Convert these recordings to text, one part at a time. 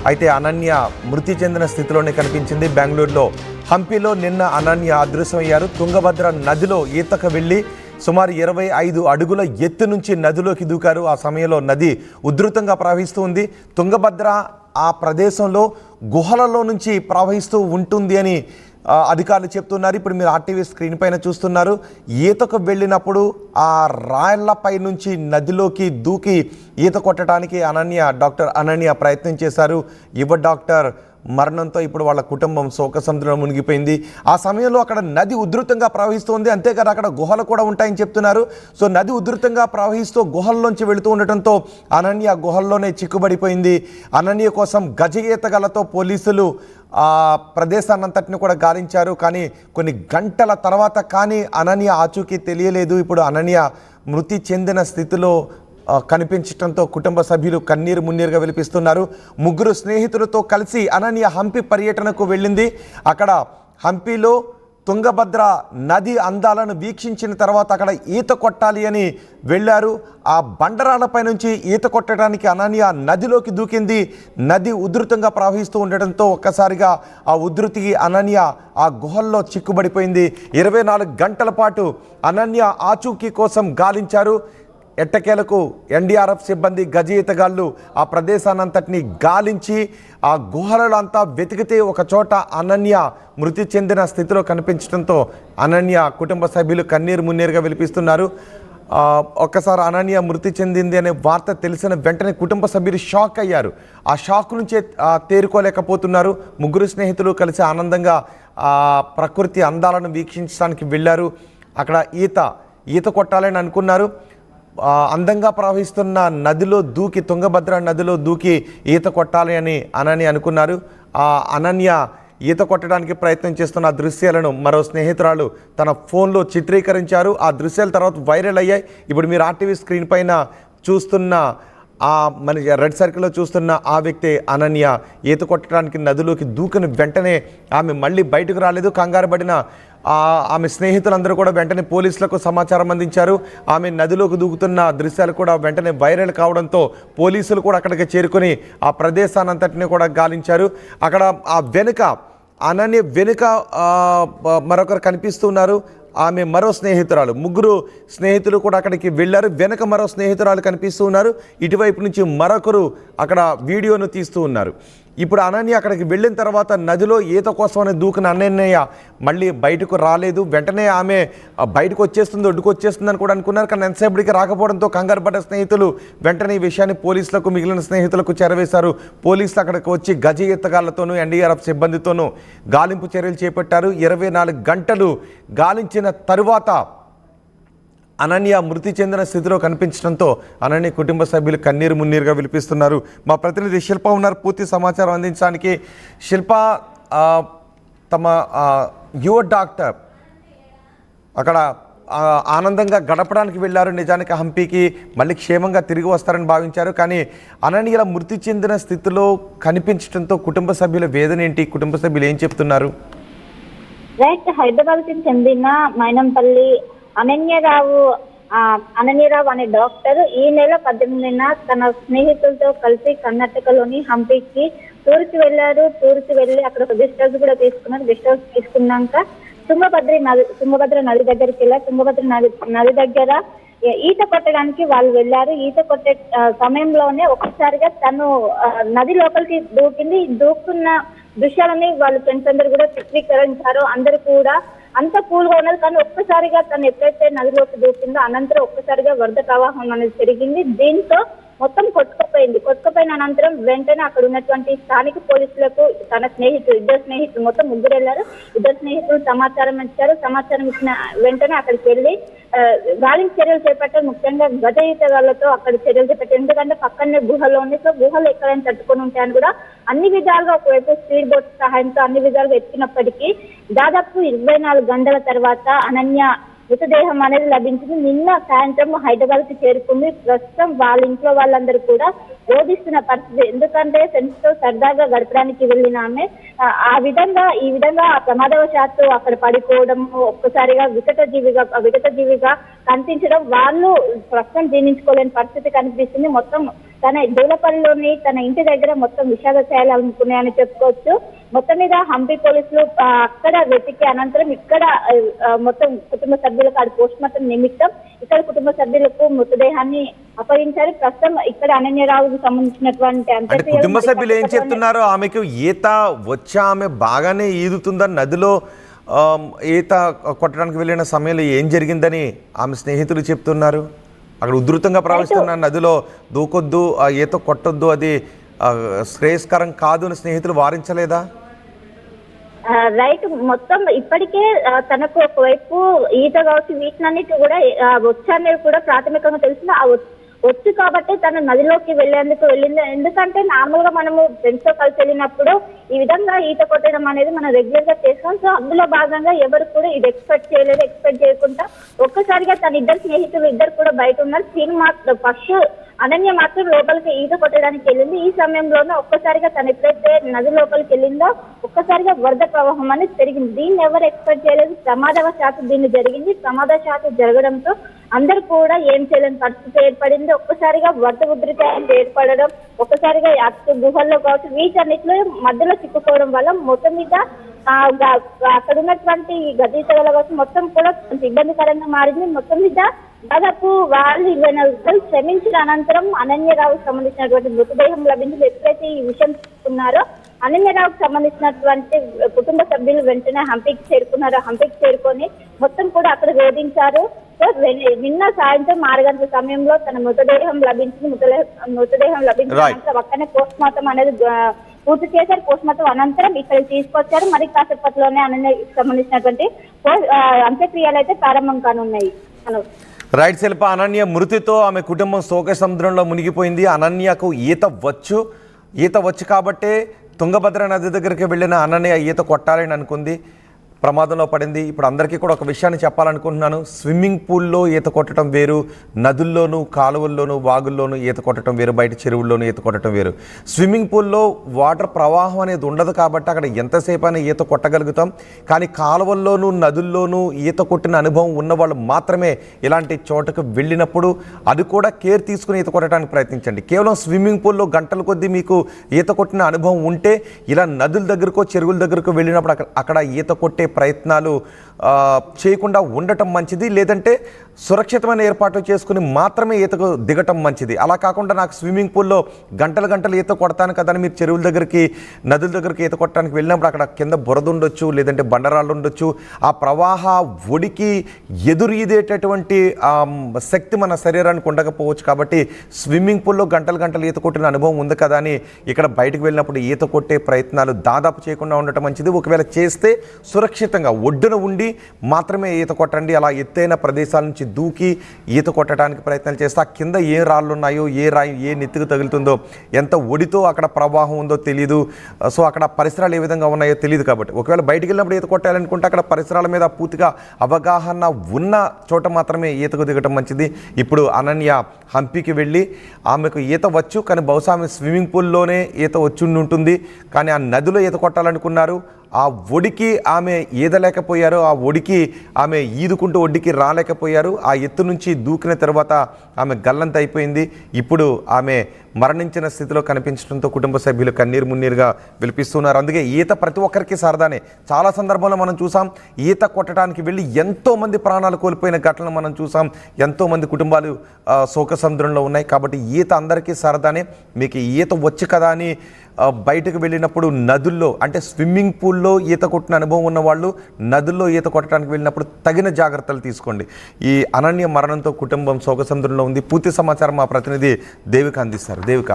అయితే అనన్య మృతి చెందిన స్థితిలోనే కనిపించింది. బెంగళూరులో హంపీలో నిన్న అనన్య అదృశ్యమయ్యారు. తుంగభద్ర నదిలో ఈతకు వెళ్లి సుమారు 25 అడుగుల ఎత్తు నుంచి నదిలోకి దూకారు. ఆ సమయంలో నది ఉధృతంగా ప్రవహిస్తూ ఉంది. తుంగభద్ర ఆ ప్రదేశంలో గుహలలో నుంచి ప్రవహిస్తూ ఉంటుంది అని అధికారులు చెప్తున్నారు. ఇప్పుడు మీరు ఆర్టీవీ స్క్రీన్ పైన చూస్తున్నారు. ఈతకు వెళ్ళినప్పుడు ఆ రాళ్లపై నుంచి నదిలోకి దూకి ఈత కొట్టడానికి డాక్టర్ అనన్య ప్రయత్నం చేశారు. యువ డాక్టర్ మరణంతో ఇప్పుడు వాళ్ళ కుటుంబం శోకసముద్రంలో మునిగిపోయింది. ఆ సమయంలో అక్కడ నది ఉధృతంగా ప్రవహిస్తుంది. అంతేకాదు అక్కడ గుహలు కూడా ఉంటాయని చెప్తున్నారు. సో నది ఉధృతంగా ప్రవహిస్తూ గుహల్లోంచి వెళుతూ ఉండటంతో అనన్య గుహల్లోనే చిక్కుబడిపోయింది. అనన్య కోసం గజ ఈతగాళ్లతో పోలీసులు ఆ ప్రదేశాన్నంతటిని కూడా గాలించారు. కానీ కొన్ని గంటల తర్వాత కానీ అనన్య ఆచూకీ తెలియలేదు. ఇప్పుడు అనన్య మృతి చెందిన స్థితిలో కనిపించడంతో కుటుంబ సభ్యులు కన్నీరు మున్నీరుగా విలిపిస్తున్నారు. ముగ్గురు స్నేహితులతో కలిసి అనన్య హంపి పర్యటనకు వెళ్ళింది. అక్కడ హంపీలో తుంగభద్ర నది అందాలను వీక్షించిన తర్వాత అక్కడ ఈత కొట్టాలి అని వెళ్ళారు. ఆ బండరాలపై నుంచి ఈత కొట్టడానికి అనన్య నదిలోకి దూకింది. నది ఉధృతంగా ప్రవహిస్తూ ఉండటంతో ఒక్కసారిగా ఆ ఉధృతికి అనన్య ఆ గుహల్లో చిక్కుబడిపోయింది. 24 గంటల పాటు అనన్య ఆచూకీ కోసం గాలించారు. ఎట్టకేలకు ఎన్డీఆర్ఎఫ్ సిబ్బంది గజ ఈతగాళ్ళు ఆ ప్రదేశాన్నంతటిని గాలించి ఆ గుహలలో అంతా వెతికితే ఒక చోట అనన్య మృతి చెందిన స్థితిలో కనిపించడంతో అనన్య కుటుంబ సభ్యులు కన్నీరు మున్నీరుగా విలిపిస్తున్నారు. ఒక్కసారి అనన్య మృతి చెందింది అనే వార్త తెలిసిన వెంటనే కుటుంబ సభ్యులు షాక్ అయ్యారు. ఆ షాక్ నుంచే తేరుకోలేకపోతున్నారు. ముగ్గురు స్నేహితులు కలిసి ఆనందంగా ప్రకృతి అందాలను వీక్షించడానికి వెళ్ళారు. అక్కడ ఈత కొట్టాలని అనుకున్నారు. అందంగా ప్రవహిస్తున్న నదిలో దూకి తుంగభద్ర నదిలో దూకి ఈత కొట్టాలి అని అనన్య అనుకున్నారు. అనన్య ఈత కొట్టడానికి ప్రయత్నం చేస్తున్న ఆ దృశ్యాలను మరో స్నేహితురాలు తన ఫోన్లో చిత్రీకరించారు. ఆ దృశ్యాల తర్వాత వైరల్ అయ్యాయి. ఇప్పుడు మీరు ఆర్టీవీ స్క్రీన్ పైన చూస్తున్న మన రెడ్ సర్కిల్లో చూస్తున్న ఆ వ్యక్తి అనన్య ఈత కొట్టడానికి నదిలోకి దూకిన వెంటనే ఆమె మళ్ళీ బయటకు రాలేదు. కంగారు పడిన ఆమె స్నేహితులందరూ కూడా వెంటనే పోలీసులకు సమాచారం అందించారు. ఆమె నదిలోకి దూకుతున్న దృశ్యాలు కూడా వెంటనే వైరల్ కావడంతో పోలీసులు కూడా అక్కడికి చేరుకొని ఆ ప్రదేశానంతటిని కూడా గాలించారు. అక్కడ ఆ అనన్య వెనుక మరొకరు కనిపిస్తున్నారు. ఆమె మరో స్నేహితురాలు, ముగ్గురు స్నేహితులు కూడా అక్కడికి వెళ్ళారు. వెనక మరో స్నేహితురాలు కనిపిస్తూ ఉన్నారు. ఇటువైపు నుంచి మరొకరు అక్కడ వీడియోను తీస్తూ ఉన్నారు. ఇప్పుడు అనన్య అక్కడికి వెళ్ళిన తర్వాత నదిలో ఈత కోసమని దూకిన అనన్య మళ్ళీ బయటకు రాలేదు. వెంటనే ఆమె బయటకు వచ్చేస్తుంది, ఒడ్డుకు వచ్చేస్తుంది అని కూడా అనుకున్నారు. కానీ ఎంతసేపటికి రాకపోవడంతో కంగారు పడ్డ స్నేహితులు వెంటనే ఈ విషయాన్ని పోలీసులకు, మిగిలిన స్నేహితులకు చేరవేశారు. పోలీసులు అక్కడికి వచ్చి గజ ఈతగాళ్లతోనూ ఎన్డీఆర్ఎఫ్ సిబ్బందితోనూ గాలింపు చర్యలు చేపట్టారు. 24 గంటలు గాలించిన తరువాత అనన్య మృతి చెందిన స్థితిలో కనిపించడంతో అనన్య కుటుంబ సభ్యులు కన్నీరు మున్నీరుగా విలిపిస్తున్నారు. మా ప్రతినిధి శిల్ప ఉన్నారు పూర్తి సమాచారం అందించడానికి. శిల్ప, తమ యువ డాక్టర్ అక్కడ ఆనందంగా గడపడానికి వెళ్ళారు. నిజానికి హంపీకి మళ్ళీ క్షేమంగా తిరిగి వస్తారని భావించారు. కానీ అనన్యల మృతి చెందిన స్థితిలో కనిపించడంతో కుటుంబ సభ్యుల వేదన ఏంటి? కుటుంబ సభ్యులు ఏం చెప్తున్నారు? రైట్, హైదరాబాద్కి చెందిన మైనంపల్లి అనన్యరావు అనే డాక్టర్ ఈ నెల 18న తన స్నేహితులతో కలిసి కర్ణాటకలోని హంపీకి టూర్కి వెళ్ళారు. టూర్కి వెళ్ళి అక్కడ ఒక గెస్ట్ హౌస్ కూడా తీసుకున్నారు. గెస్ట్ హౌస్ తీసుకున్నాక తుంగభద్ర నది దగ్గరికి వెళ్ళారు. తుంగభద్ర నది దగ్గర ఈత కొట్టడానికి వాళ్ళు వెళ్ళారు. ఈత కొట్టే సమయంలోనే ఒక్కసారిగా తను నది లోపలికి దూకున్న దృశ్యాలని వాళ్ళ ఫ్రెండ్స్ అందరూ కూడా చిత్రీకరించారు. అందరూ కూడా అంత కూల్ గా ఉన్నది. కానీ ఒక్కసారిగా తను ఎప్పుడైతే నదిలోకి దూకిందో అనంతరం ఒక్కసారిగా వరద ప్రవాహం అనేది పెరిగింది. దీంతో మొత్తం కొట్టుకుపోయిన అనంతరం వెంటనే అక్కడ ఉన్నటువంటి స్థానిక పోలీసులకు ఇద్దరు స్నేహితులు మొత్తం ముగ్గురు వెళ్ళారు. ఇద్దరు స్నేహితులు సమాచారం ఇచ్చారు. సమాచారం ఇచ్చిన వెంటనే అక్కడికి వెళ్ళి గాలింపు చర్యలు చేపట్టారు. ముఖ్యంగా గజ ఈతగాళ్లతో అక్కడ చర్యలు చేపట్టారు. ఎందుకంటే పక్కనే గుహలు ఉన్నాయి. సో గుహలు ఎక్కడైనా తట్టుకొని ఉంటాయని కూడా అన్ని విధాలుగా, ఒకవైపు స్పీడ్ బోట్ సహాయంతో అన్ని విధాలుగా ఎత్తినప్పటికీ దాదాపు 24 గంటల తర్వాత అనన్య మృతదేహం అనేది లభించింది. నిన్న సాయంత్రం హైదరాబాద్ కి చేరుకుంది. ప్రస్తుతం వాళ్ళ ఇంట్లో వాళ్ళందరూ కూడా రోధిస్తున్న పరిస్థితి. ఎందుకంటే ఫ్రెండ్స్ తో సరదాగా గడపడానికి వెళ్ళిన ఆమె ఈ విధంగా ప్రమాదవశాత్తు అక్కడ పడిపోవడం, ఒక్కసారిగా వికట జీవిగా కనిపించడం వాళ్ళు ప్రస్తుతం జీర్ణించుకోలేని పరిస్థితి కనిపిస్తుంది. మొత్తం తన దూలపల్లిలోని తన ఇంటి దగ్గర మొత్తం విషాద చేయాలనుకున్నాయని చెప్పుకోవచ్చు. మొత్తం మీద హంపి పోలీసులు అక్కడ వెతికి అనంతరం ఇక్కడ మొత్తం కుటుంబ సభ్యులకు పోస్ట్ మార్టం నిమిత్తం ఇక్కడ కుటుంబ సభ్యులకు మృతదేహాన్ని అప్పగించారు. ప్రస్తుతం ఇక్కడ అనన్యరావుకు సంబంధించినటువంటి కుటుంబ సభ్యులు ఏం చెప్తున్నారు? ఆమెకు ఈత వచ్చా, ఆమె బాగానే ఈదుతుందా, నదిలో ఈత కొట్టడానికి వెళ్ళిన సమయంలో ఏం జరిగిందని ఆమె స్నేహితులు చెప్తున్నారు. అక్కడ ఉధృతంగా ప్రవహిస్తున్న నదిలో దూకొద్దు, ఈత కొట్టొద్దు, అది శ్రేయస్కరం కాదు అని స్నేహితులు వారించలేదా? రైట్, మొత్తం ఇప్పటికే తనకు ఒకవైపు ఈత కావచ్చు వీటినన్నిటి కూడా వచ్చనేది కూడా ప్రాథమికంగా తెలిసింది. ఆ వచ్చు కాబట్టి తను నదిలోకి వెళ్ళేందుకు వెళ్ళింది. ఎందుకంటే నార్మల్ గా మనము ఫ్రెండ్స్ తో కలిసి వెళ్ళినప్పుడు ఈ విధంగా ఈత కొట్టడం అనేది మనం రెగ్యులర్ గా చేస్తాం. సో అందులో భాగంగా ఎవరు కూడా ఇది ఎక్స్పెక్ట్ చేయలేదు. ఎక్స్పెక్ట్ చేయకుండా ఒక్కసారిగా తన ఇద్దరు స్నేహితులు ఇద్దరు కూడా బయట ఉన్నారు. సీన్ మాత్రం ఫస్ట్ అనన్య మాత్రం లోపలికి ఈత కొట్టడానికి వెళ్ళింది. ఈ సమయంలోనే ఒక్కసారిగా తను ఎప్పుడైతే నది లోపలికి వెళ్ళిందో ఒక్కసారిగా వరద ప్రవాహం అనేది పెరిగింది. దీన్ని ఎవరు ఎక్స్పెక్ట్ చేయలేదు. ప్రమాదవశాత్తు దీన్ని జరిగింది. ప్రమాదవశాత్తు జరగడంతో అందరూ కూడా ఏం చేయలేని పరిస్థితి ఏర్పడింది. ఒక్కసారిగా వరద ఉధృతి ఏర్పడడం, ఒక్కసారిగా అటు గుహల్లో కావచ్చు వీటన్నిటిలో మధ్యలో చిక్కుకోవడం వల్ల మొత్తం మీద అక్కడ ఉన్నటువంటి గతీతల కోసం మొత్తం కూడా కొంచెం ఇబ్బందికరంగా మారింది. మొత్తం మీద దాదాపు వాళ్ళు 24 గంటలు శ్రమించిన అనంతరం అనన్యరావుకు సంబంధించినటువంటి మృతదేహం లభించింది. ఎప్పుడైతే ఈ విషయం చూస్తున్నారో అనన్యరావుకు సంబంధించినటువంటి కుటుంబ సభ్యులు వెంటనే హంపికి చేరుకున్నారు. హంపికి చేరుకొని మొత్తం కూడా అక్కడ వేధించారు. సో నిన్న సాయంత్రం 6 గంటల సమయంలో తన మృతదేహం లభించింది. మృతదేహం లభించిన పక్కనే పోస్ట్ మార్టం అనేది పూర్తి చేశారు. పోస్ట్ మార్టం అనంతరం ఇక్కడికి తీసుకొచ్చారు. మరి కాసేపట్లోనే అనన్యకి సంబంధించినటువంటి అంత్యక్రియలు అయితే ప్రారంభం కానున్నాయి. రైట్ శిల్ప, అనన్య మృతితో ఆమె కుటుంబం శోక సముద్రంలో మునిగిపోయింది. అనన్యకు ఈత వచ్చు కాబట్టే తుంగభద్ర నది దగ్గరికి వెళ్ళిన అనన్య ఈత కొట్టాలని అనుకుంది, ప్రమాదంలో పడింది. ఇప్పుడు అందరికీ కూడా ఒక విషయాన్ని చెప్పాలనుకుంటున్నాను. స్విమ్మింగ్ పూల్లో ఈత కొట్టడం వేరు, నదుల్లోనూ కాలువల్లోనూ వాగుల్లోనూ ఈత కొట్టడం వేరు, బయట చెరువుల్లోనూ ఈత కొట్టడం వేరు. స్విమ్మింగ్ పూల్లో వాటర్ ప్రవాహం అనేది ఉండదు కాబట్టి అక్కడ ఎంతసేపు అయినా ఈత కొట్టగలుగుతాం. కానీ కాలువల్లోనూ నదుల్లోనూ ఈత కొట్టిన అనుభవం ఉన్నవాళ్ళు మాత్రమే ఇలాంటి చోటకు వెళ్ళినప్పుడు అది కూడా కేర్ తీసుకుని ఈత కొట్టడానికి ప్రయత్నించండి. కేవలం స్విమ్మింగ్ పూల్లో గంటల కొద్దీ మీకు ఈత కొట్టిన అనుభవం ఉంటే ఇలా నదుల దగ్గరకో చెరువుల దగ్గరకు వెళ్ళినప్పుడు అక్కడ ఈత కొట్టే ప్రయత్నాలు చేయకుండా ఉండటం మంచిది. లేదంటే సురక్షితమైన ఏర్పాట్లు చేసుకుని మాత్రమే ఈతకు దిగటం మంచిది. అలా కాకుండా నాకు స్విమ్మింగ్ పూల్లో గంటలు ఈత కొడతాను కదా అని మీరు చెరువుల దగ్గరికి నదుల దగ్గరికి ఈత కొట్టడానికి వెళ్ళినప్పుడు అక్కడ కింద బురద ఉండొచ్చు, లేదంటే బండరాళ్ళు ఉండొచ్చు. ఆ ప్రవాహ ఒడికి ఎదురు ఈదేటటువంటి శక్తి మన శరీరానికి ఉండకపోవచ్చు. కాబట్టి స్విమ్మింగ్ పూల్లో గంటలు ఈత కొట్టిన అనుభవం ఉంది కదా అని ఇక్కడ బయటకు వెళ్ళినప్పుడు ఈత కొట్టే ప్రయత్నాలు దాదాపు చేయకుండా ఉండటం మంచిది. ఒకవేళ చేస్తే సురక్షితంగా ఒడ్డున ఉండి మాత్రమే ఈత కొట్టండి. అలా ఎత్తైన ప్రదేశాల నుంచి దూకి ఈత కొట్టడానికి ప్రయత్నాలు చేస్తే ఆ కింద ఏ రాళ్ళు ఉన్నాయో, ఏ రాయి ఏ నెత్తికి తగులుతుందో, ఎంత ఒడితో అక్కడ ప్రవాహం ఉందో తెలియదు. సో అక్కడ పరిసరాలు ఏ విధంగా ఉన్నాయో తెలియదు. కాబట్టి ఒకవేళ బయటికి వెళ్ళినప్పుడు ఈత కొట్టాలనుకుంటే అక్కడ పరిసరాల మీద పూర్తిగా అవగాహన ఉన్న చోట మాత్రమే ఈతకు దిగటం మంచిది. ఇప్పుడు అనన్య హంపికి వెళ్ళి ఆమెకు ఈత వచ్చు, కానీ బహుశా ఆమె స్విమ్మింగ్ పూల్లోనే ఈత వచ్చి ఉంటుంది. కానీ ఆ నదిలో ఈత కొట్టాలనుకున్నారు. ఆ ఒడికి ఆమె ఈదలేకపోయారు. ఆ ఒడికి ఆమె ఈదుకుంటూ ఒడ్డుకి రాలేకపోయారు. ఆ ఎత్తు నుంచి దూకిన తర్వాత ఆమె గల్లంత అయిపోయింది. ఇప్పుడు ఆమె మరణించిన స్థితిలో కనిపించడంతో కుటుంబ సభ్యులు కన్నీరు మున్నీరుగా విలిపిస్తున్నారు. అందుకే ఈత ప్రతి ఒక్కరికి సరదానే. చాలా సందర్భంలో మనం చూసాం, ఈత కొట్టడానికి వెళ్ళి ఎంతోమంది ప్రాణాలు కోల్పోయిన ఘటనలు మనం చూసాం. ఎంతోమంది కుటుంబాలు శోక సముద్రంలో ఉన్నాయి. కాబట్టి ఈత అందరికీ సరదానే. మీకు ఈత వచ్చు కదా అని బయటకు వెళ్ళినప్పుడు నదుల్లో, అంటే స్విమ్మింగ్ పూల్లో ఈత కొట్టిన అనుభవం ఉన్న వాళ్ళు నదుల్లో ఈత కొట్టడానికి వెళ్ళినప్పుడు తగిన జాగ్రత్తలు తీసుకోండి. ఈ అనన్య మరణంతో కుటుంబం శోక సముద్రంలో ఉంది. పూర్తి సమాచారం మా ప్రతినిధి దేవిక అందిస్తారు. దేవిక,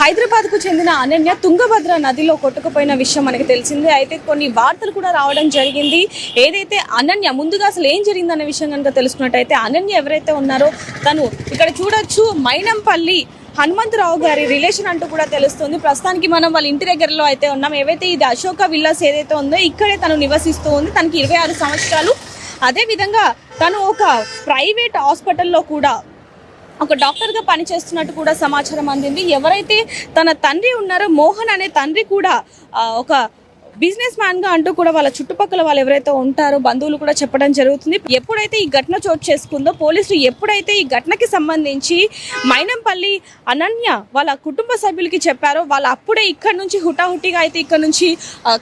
హైదరాబాద్కు చెందిన అనన్య తుంగభద్ర నదిలో కొట్టుకుపోయిన విషయం మనకి తెలిసిందే. అయితే కొన్ని వార్తలు కూడా రావడం జరిగింది. ఏదైతే అనన్య ముందుగా అసలు ఏం జరిగిందనే విషయం కనుక తెలుసుకున్నట్టయితే అనన్య ఎవరైతే ఉన్నారో తను ఇక్కడ చూడొచ్చు మైనంపల్లి హనుమంతరావు గారి రిలేషన్ అంటూ కూడా తెలుస్తుంది. ప్రస్తుతానికి మనం వాళ్ళ ఇంటి దగ్గరలో అయితే ఉన్నాం. ఏవైతే ఇది అశోక విల్లాస్ ఏదైతే ఉందో ఇక్కడే తను నివసిస్తూ ఉంది. తనకి 26 సంవత్సరాలు. అదేవిధంగా తను ఒక ప్రైవేట్ హాస్పిటల్లో కూడా ఒక డాక్టర్గా పనిచేస్తున్నట్టు కూడా సమాచారం అందింది. ఎవరైతే తన తండ్రి ఉన్నారో మోహన్ అనే తండ్రి కూడా ఒక బిజినెస్ మ్యాన్ గా అంటూ కూడా వాళ్ళ చుట్టుపక్కల వాళ్ళు ఎవరైతే ఉంటారో బంధువులు కూడా చెప్పడం జరుగుతుంది. ఎప్పుడైతే ఈ ఘటన చోటు చేసుకుందో పోలీసులు ఎప్పుడైతే ఈ ఘటనకి సంబంధించి మైనంపల్లి అనన్య వాళ్ళ కుటుంబ సభ్యులకి చెప్పారో వాళ్ళు అప్పుడే ఇక్కడ నుంచి హుటాహుటిగా అయితే ఇక్కడ నుంచి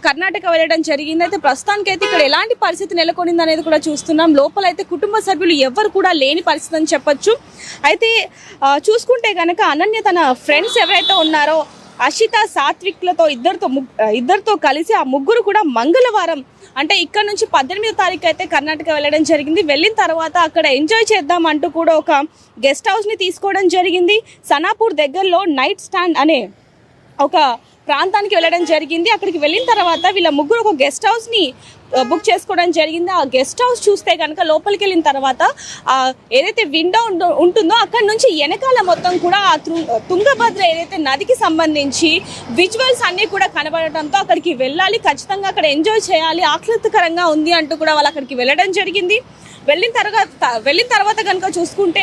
కర్ణాటక వెళ్ళడం జరిగింది. అయితే ప్రస్తుతానికి అయితే ఇక్కడ ఎలాంటి పరిస్థితి నెలకొనింది అనేది కూడా చూస్తున్నాం. లోపల అయితే కుటుంబ సభ్యులు ఎవరు కూడా లేని పరిస్థితి అని చెప్పొచ్చు. అయితే చూసుకుంటే కనుక అనన్య తన ఫ్రెండ్స్ ఎవరైతే ఉన్నారో అషిత సాత్విక్లతో ఇద్దరితో కలిసి ఆ ముగ్గురు కూడా మంగళవారం అంటే ఇక్కడ నుంచి 18వ తారీఖు అయితే కర్ణాటక వెళ్ళడం జరిగింది. వెళ్ళిన తర్వాత అక్కడ ఎంజాయ్ చేద్దాం అంటూ కూడా ఒక గెస్ట్ హౌస్ని తీసుకోవడం జరిగింది. సనాపూర్ దగ్గరలో నైట్ స్టాండ్ అనే ఒక ప్రాంతానికి వెళ్ళడం జరిగింది. అక్కడికి వెళ్ళిన తర్వాత వీళ్ళ ముగ్గురు ఒక గెస్ట్ హౌస్ని బుక్ చేసుకోవడం జరిగింది. ఆ గెస్ట్ హౌస్ చూస్తే కనుక లోపలికి వెళ్ళిన తర్వాత ఏదైతే విండో ఉంటుందో అక్కడ నుంచి వెనకాల మొత్తం కూడా ఆ తుంగభద్ర ఏదైతే నదికి సంబంధించి విజువల్స్ అన్నీ కూడా కనబడటంతో అక్కడికి వెళ్ళాలి, ఖచ్చితంగా అక్కడ ఎంజాయ్ చేయాలి, ఆహ్లాదకరంగా ఉంది అంటూ కూడా వాళ్ళు అక్కడికి వెళ్ళడం జరిగింది. వెళ్ళిన తర్వాత కనుక చూసుకుంటే